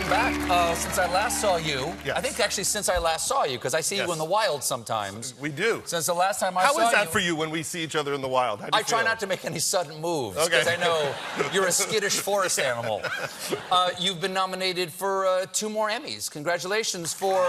welcome back. Since I last saw you, Yes. I think actually since I last saw you, because I see you in the wild sometimes. We do. Since the last time I saw you. How is that for you when we see each other in the wild? How do you I try feel? not to make any sudden moves, because I know you're a skittish forest animal. You've been nominated for 2 more Emmys. Congratulations for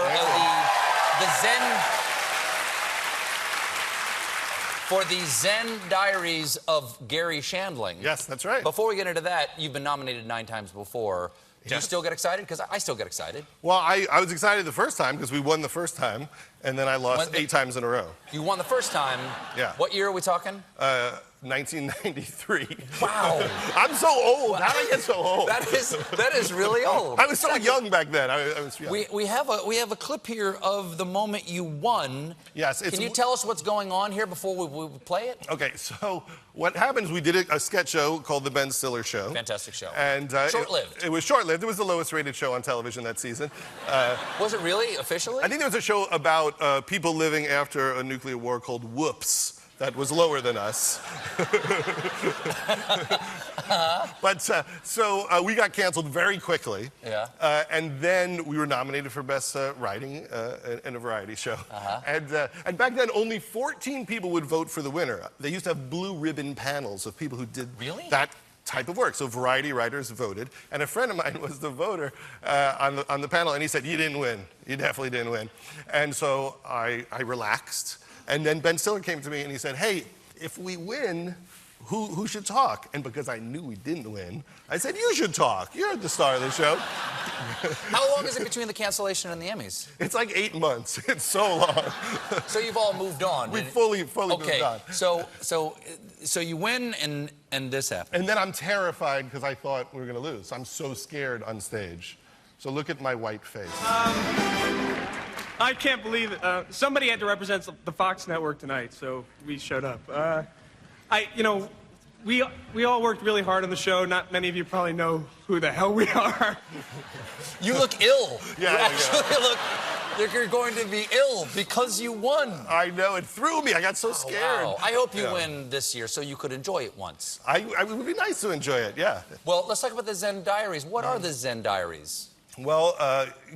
the Zen Diaries of Gary Shandling. Yes, that's right. Before we get into that, you've been nominated 9 times before. Do you still get excited? Because I still get excited. Well, I was excited the first time because we won the first time, and then I lost 8 times in a row. You won the first time. Yeah. What year are we talking? 1993. Wow. I'm so old. How did I get so old? That is really old. I was so young back then. I was young. We have a clip here of the moment you won. Yes. Can you tell us what's going on here before we play it? Okay, so what happens, we did a sketch show called The Ben Stiller Show. Fantastic show. And short-lived. It was short-lived. It was the lowest rated show on television that season. Was it really, officially? I think there was a show about people living after a nuclear war called Whoops. That was lower than us. But so we got canceled very quickly. Yeah. And then we were nominated for Best Writing in a Variety Show. And back then, only 14 people would vote for the winner. They used to have blue ribbon panels of people who did that type of work. So Variety writers voted. And a friend of mine was the voter on the panel, and he said, "You didn't win. You definitely didn't win." And so I relaxed. And then Ben Stiller came to me and he said, "Hey, if we win, who should talk?" And because I knew we didn't win, I said, "You should talk. You're the star of the show." How long is it between the cancellation and the Emmys? It's like 8 months. It's so long. So you've all moved on. We fully moved on. So you win and this happened. And then I'm terrified because I thought we were going to lose. I'm so scared on stage. So look at my white face. I can't believe it. Somebody had to represent the Fox network tonight, so we showed up. We all worked really hard on the show. Not many of you probably know who the hell we are. You look ill. Yeah, you actually look like you're going to be ill because you won. I know, it threw me. I got so scared. Wow. I hope you win this year so you could enjoy it once. It would be nice to enjoy it, yeah. Well, let's talk about the Zen Diaries. What are the Zen Diaries? Well,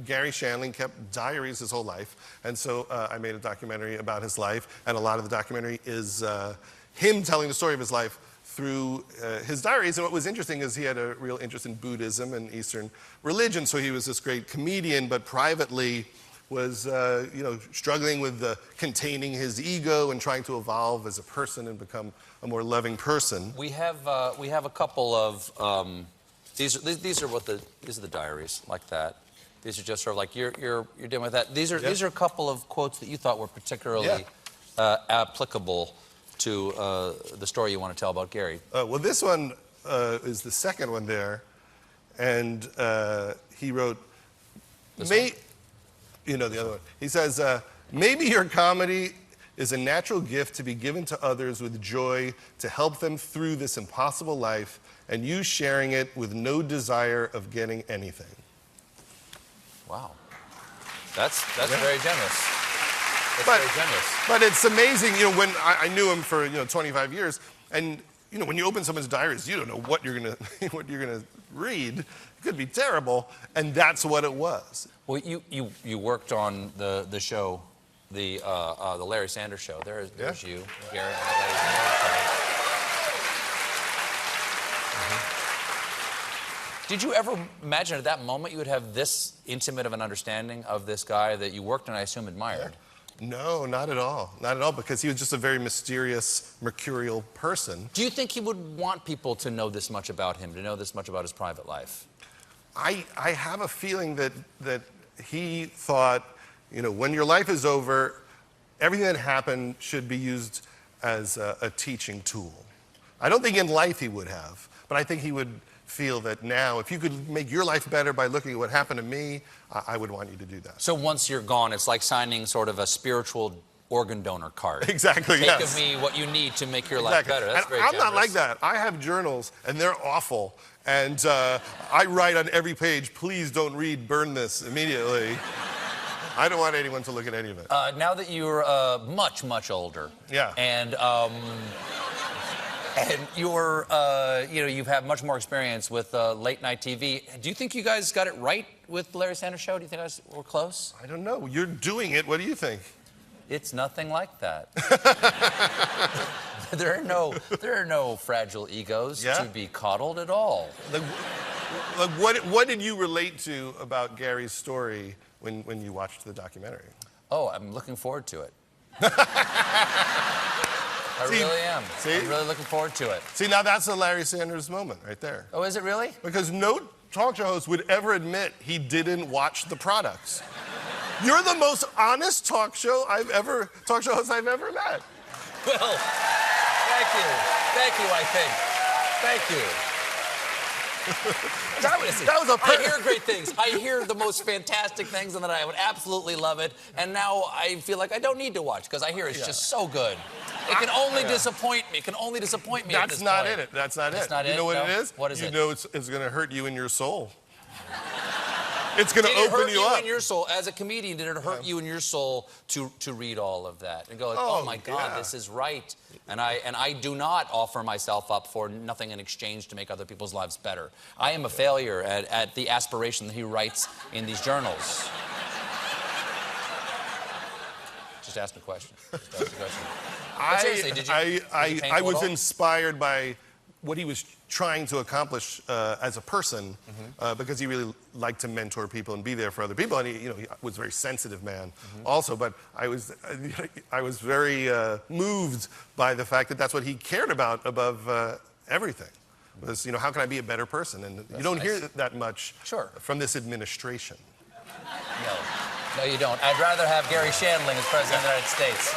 Gary Shandling kept diaries his whole life, and so I made a documentary about his life, and a lot of the documentary is him telling the story of his life through his diaries. And what was interesting is he had a real interest in Buddhism and Eastern religion, so he was this great comedian, but privately was struggling with containing his ego and trying to evolve as a person and become a more loving person. We have a couple of these are the diaries like that. These are just sort of like you're dealing with that. These are a couple of quotes that you thought were particularly applicable to the story you want to tell about Gary. Well, this one is the second one there, and he wrote, you know the other one. He says, "Maybe your comedy is a natural gift to be given to others with joy to help them through this impossible life, and you sharing it with no desire of getting anything." Wow. That's very generous. Very generous. But it's amazing, when I knew him for 25 years, and when you open someone's diaries, you don't know what you're gonna read. It could be terrible, and that's what it was. Well, you worked on the show, the Larry Sanders Show. There's you, Gary, on the Larry Sanders Show. Did you ever imagine at that moment you would have this intimate of an understanding of this guy that you worked and I assume admired? No, not at all. Not at all, because he was just a very mysterious, mercurial person. Do you think he would want people to know this much about him, to know this much about his private life? I have a feeling that he thought, when your life is over, everything that happened should be used as a teaching tool. I don't think in life he would have, but I think he would feel that now, if you could make your life better by looking at what happened to me, I would want you to do that. So once you're gone, it's like signing sort of a spiritual organ donor card. Exactly, Take yes. of me what you need to make your life better. That's very I'm generous. not like that. I have journals, and they're awful. And I write on every page, "Please don't read, burn this immediately." I don't want anyone to look at any of it. Now that you're much, much older. Yeah. And And you're, you've had much more experience with late night TV. Do you think you guys got it right with the Larry Sanders Show? Do you think you guys were close? I don't know. You're doing it. What do you think? It's nothing like that. There are no fragile egos to be coddled at all. What did you relate to about Gary's story when you watched the documentary? Oh, I'm looking forward to it. I really am. See? I'm really looking forward to it. See, now that's a Larry Sanders moment right there. Oh, is it really? Because no talk show host would ever admit he didn't watch the products. You're the most honest talk show host I've ever met. Well, thank you. Thank you, I think. Thank you. That was a I hear great things. I hear the most fantastic things, and that I would absolutely love it. And now I feel like I don't need to watch because I hear it's just so good. It can only disappoint me. It can only disappoint me. That's not it. That's not it. Not you know what it is? What is it? You know it's going to hurt you in your soul. It's going to open you up. In your soul, as a comedian, did it hurt you in your soul to read all of that and go like, oh my God, this is right? And I do not offer myself up for nothing in exchange to make other people's lives better. I am a failure at the aspiration that he writes in these journals. Just ask a question. Seriously, did you? I was inspired by what he was trying to accomplish as a person, because he really liked to mentor people and be there for other people, and he was a very sensitive man, also. But I was very moved by the fact that that's what he cared about above everything. Was how can I be a better person? And you don't hear that much from this administration. No, you don't. I'd rather have Gary Shandling as president of the United States.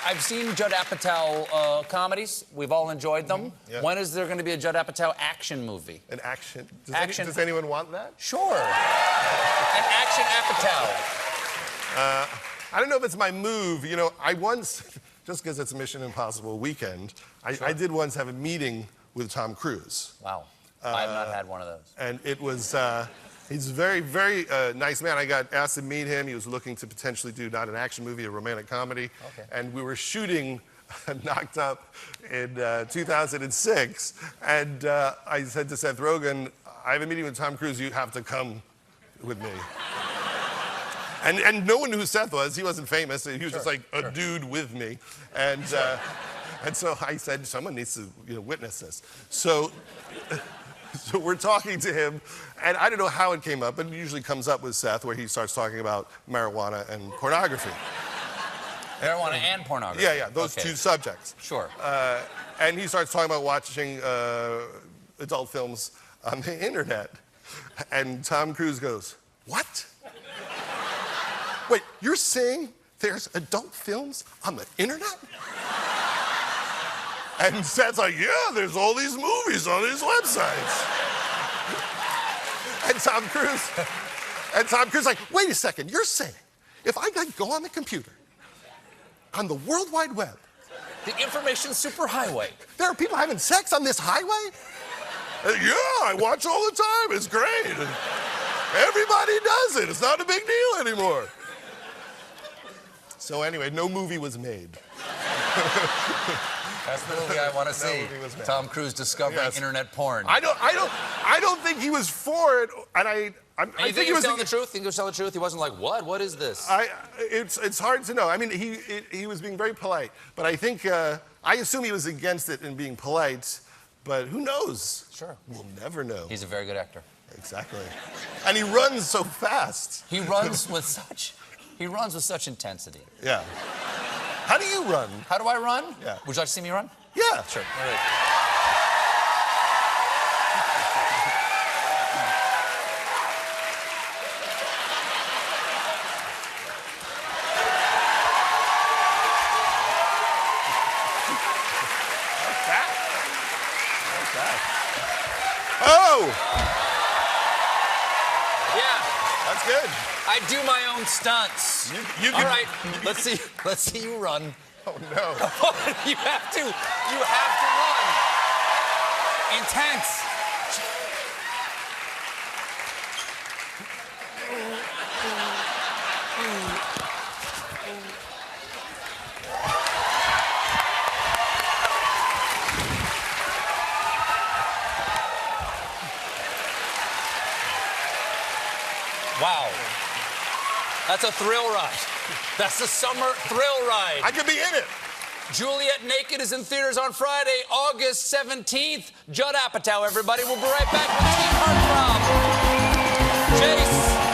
I've seen Judd Apatow comedies. We've all enjoyed them. When is there going to be a Judd Apatow action movie? An action? Does anyone want that? Sure. An action Apatow. I don't know if it's my move. I once, just because it's a Mission Impossible weekend, I did once have a meeting with Tom Cruise. Wow. I have not had one of those. And it was... he's a very, very nice man. I got asked to meet him. He was looking to potentially do not an action movie, a romantic comedy. And we were shooting Knocked Up in 2006. And I said to Seth Rogen, I have a meeting with Tom Cruise. You have to come with me. And no one knew who Seth was. He wasn't famous. He was just like a dude with me. And so I said, someone needs to witness this. So we're talking to him, and I don't know how it came up, but it usually comes up with Seth, where he starts talking about marijuana and pornography. Marijuana and pornography? Yeah, those two subjects. Sure. And he starts talking about watching adult films on the internet. And Tom Cruise goes, what? Wait, you're saying there's adult films on the internet? And Seth's like, yeah, there's all these movies on these websites. And Tom Cruise like, wait a second, you're saying if I go on the computer, on the World Wide Web, the information superhighway, there are people having sex on this highway? Yeah, I watch all the time, it's great. Everybody does it, it's not a big deal anymore. So anyway, no movie was made. That's the movie I want to see. Tom Cruise discovering internet porn. I don't think he was for it, and I think he was telling the truth. Think he was telling the truth. He wasn't like, what? What is this? It's hard to know. I mean, he was being very polite, but I think I assume he was against it and being polite. But who knows? Sure. We'll never know. He's a very good actor. Exactly. And he runs so fast. He runs with such intensity. Yeah. How do you run? How do I run? Yeah. Would you like to see me run? Yeah. Sure. All right. Oh! Yeah. That's good. I do my own stunts. All right, let's see you run. Oh no. You have to run. Intense. Wow. That's a thrill ride. That's a summer thrill ride. I could be in it. Juliet Naked is in theaters on Friday, August 17th. Judd Apatow, everybody. We'll be right back with Team Heartthrob. Chase.